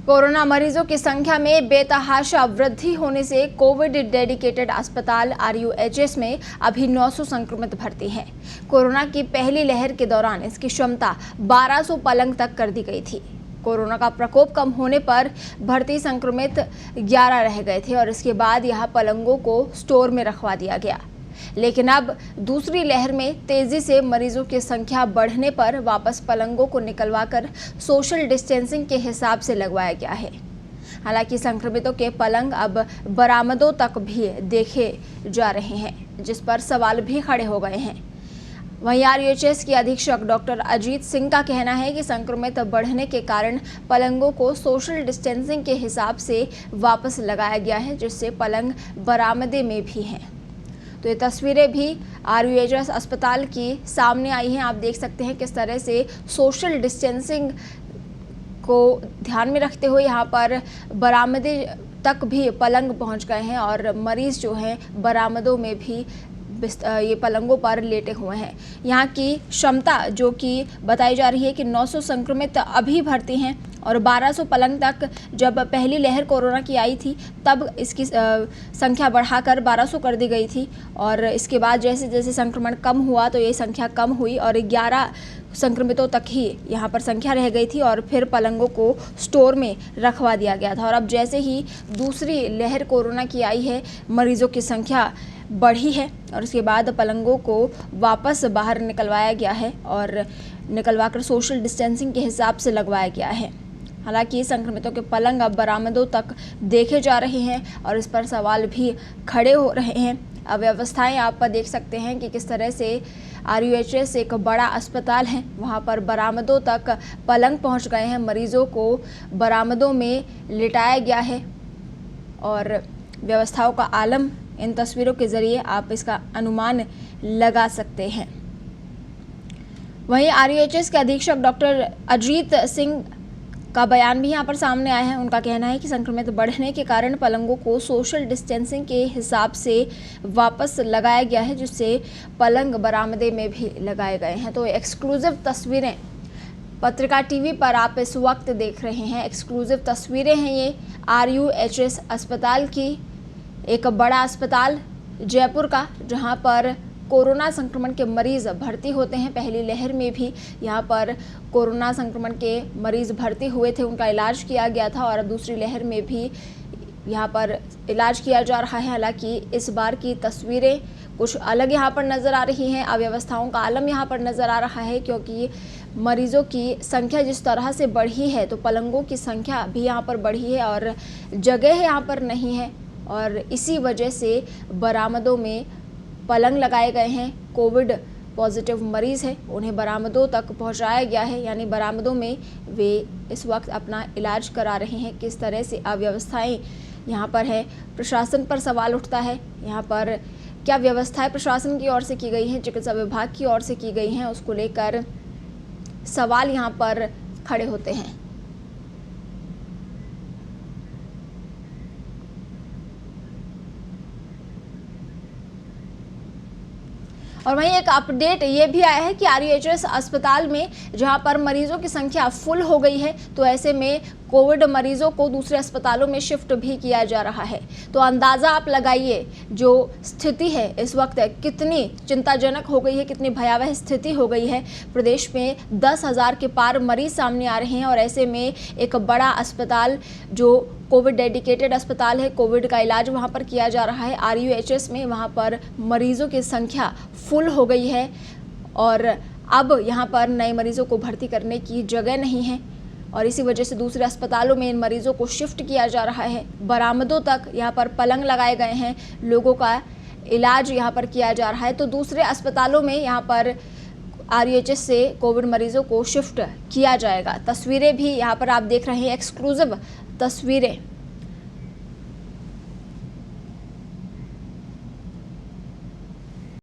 Corona मरीजों की संख्या में बेतहाशा वृद्धि होने से कोविड डेडिकेटेड अस्पताल RUHS में अभी 900 संक्रमित भर्ती हैं। कोरोना की पहली लहर के दौरान इसकी क्षमता 1200 पलंग तक कर दी गई थी। कोरोना का प्रकोप कम होने पर भर्ती संक्रमित 11 रह गए थे और इसके बाद यह पलंगों को स्टोर में रखवा दिया गया। लेकिन अब दूसरी लहर में तेजी से मरीजों की संख्या बढ़ने पर वापस पलंगों को निकलवाकर सोशल डिस्टेंसिंग के हिसाब से लगवाया गया है। हालांकि संक्रमितों के पलंग अब बरामदों तक भी देखे जा रहे हैं, जिस पर सवाल भी खड़े हो गए हैं। वहीं RUHS के अधीक्षक डॉक्टर अजीत सिंह का कहना है कि संक्रमित बढ़ने के कारण पलंगों को सोशल डिस्टेंसिंग के हिसाब से वापस लगाया गया है, जिससे पलंग बरामदे में भी हैं। तो ये तस्वीरें भी RUHS अस्पताल की सामने आई हैं। आप देख सकते हैं किस तरह से सोशल डिस्टेंसिंग को ध्यान में रखते हुए यहाँ पर बरामदे तक भी पलंग पहुँच गए हैं और मरीज जो हैं बरामदों में भी ये पलंगों पर लेटे हुए हैं। यहाँ की क्षमता जो कि बताई जा रही है कि 900 संक्रमित अभी भर्ती हैं और 1200 पलंग तक जब पहली लहर कोरोना की आई थी तब इसकी संख्या बढ़ाकर 1200 कर दी गई थी और इसके बाद जैसे जैसे संक्रमण कम हुआ तो ये संख्या कम हुई और 11 संक्रमितों तक ही यहाँ पर संख्या रह गई थी और फिर पलंगों को स्टोर में रखवा दिया गया था। और अब जैसे ही दूसरी लहर कोरोना की आई है, मरीजों की संख्या बढ़ी है और उसके बाद पलंगों को वापस बाहर निकलवाया गया है और निकलवाकर सोशल डिस्टेंसिंग के हिसाब से लगवाया गया है। हालांकि संक्रमितों के पलंग अब बरामदों तक देखे जा रहे हैं और इस पर सवाल भी खड़े हो रहे हैं। अव्यवस्थाएं आप देख सकते हैं कि किस तरह से RUHS एक बड़ा अस्पताल है, वहां पर बरामदों तक पलंग पहुंच गए हैं। मरीजों को बरामदों में लिटाया गया है और व्यवस्थाओं का आलम इन तस्वीरों के जरिए आप इसका अनुमान लगा सकते हैं। वहीं RUHS के अधीक्षक डॉक्टर अजीत सिंह का बयान भी यहाँ पर सामने आया है। उनका कहना है कि संक्रमित बढ़ने के कारण पलंगों को सोशल डिस्टेंसिंग के हिसाब से वापस लगाया गया है, जिससे पलंग बरामदे में भी लगाए गए हैं। तो एक्सक्लूसिव तस्वीरें पत्रिका टीवी पर आप इस वक्त देख रहे हैं। एक्सक्लूसिव तस्वीरें हैं ये RUHS अस्पताल की, एक बड़ा अस्पताल जयपुर का, जहां पर कोरोना संक्रमण के मरीज भर्ती होते हैं। पहली लहर में भी यहाँ पर कोरोना संक्रमण के मरीज भर्ती हुए थे, उनका इलाज किया गया था और अब दूसरी लहर में भी यहाँ पर इलाज किया जा रहा है। हालांकि इस बार की तस्वीरें कुछ अलग यहाँ पर नज़र आ रही हैं। अव्यवस्थाओं का आलम यहाँ पर नज़र आ रहा है, क्योंकि मरीजों की संख्या जिस तरह से बढ़ी है तो पलंगों की संख्या भी यहाँ पर बढ़ी है और जगह यहाँ पर नहीं है और इसी वजह से बरामदों में पलंग लगाए गए हैं। कोविड पॉजिटिव मरीज़ है, उन्हें बरामदों तक पहुंचाया गया है, यानी बरामदों में वे इस वक्त अपना इलाज करा रहे हैं। किस तरह से अव्यवस्थाएं यहाँ पर है, प्रशासन पर सवाल उठता है। यहाँ पर क्या व्यवस्थाएं प्रशासन की ओर से की गई हैं, चिकित्सा विभाग की ओर से की गई हैं, उसको लेकर सवाल यहाँ पर खड़े होते हैं। और वहीं एक अपडेट ये भी आया है कि RUHS अस्पताल में जहां पर मरीजों की संख्या फुल हो गई है, तो ऐसे में कोविड मरीजों को दूसरे अस्पतालों में शिफ्ट भी किया जा रहा है। तो अंदाज़ा आप लगाइए जो स्थिति है इस वक्त कितनी चिंताजनक हो गई है, कितनी भयावह स्थिति हो गई है। प्रदेश में 10,000 के पार मरीज सामने आ रहे हैं और ऐसे में एक बड़ा अस्पताल जो कोविड डेडिकेटेड अस्पताल है, कोविड का इलाज वहां पर किया जा रहा है RUHS में, वहां पर मरीजों की संख्या फुल हो गई है और अब यहां पर नए मरीजों को भर्ती करने की जगह नहीं है और इसी वजह से दूसरे अस्पतालों में इन मरीजों को शिफ्ट किया जा रहा है। बरामदों तक यहाँ पर पलंग लगाए गए हैं, लोगों का इलाज यहाँ पर किया जा रहा है। तो दूसरे अस्पतालों में यहाँ पर RUHS से कोविड मरीजों को शिफ्ट किया जाएगा। तस्वीरें भी यहाँ पर आप देख रहे हैं, एक्सक्लूसिव तस्वीरें।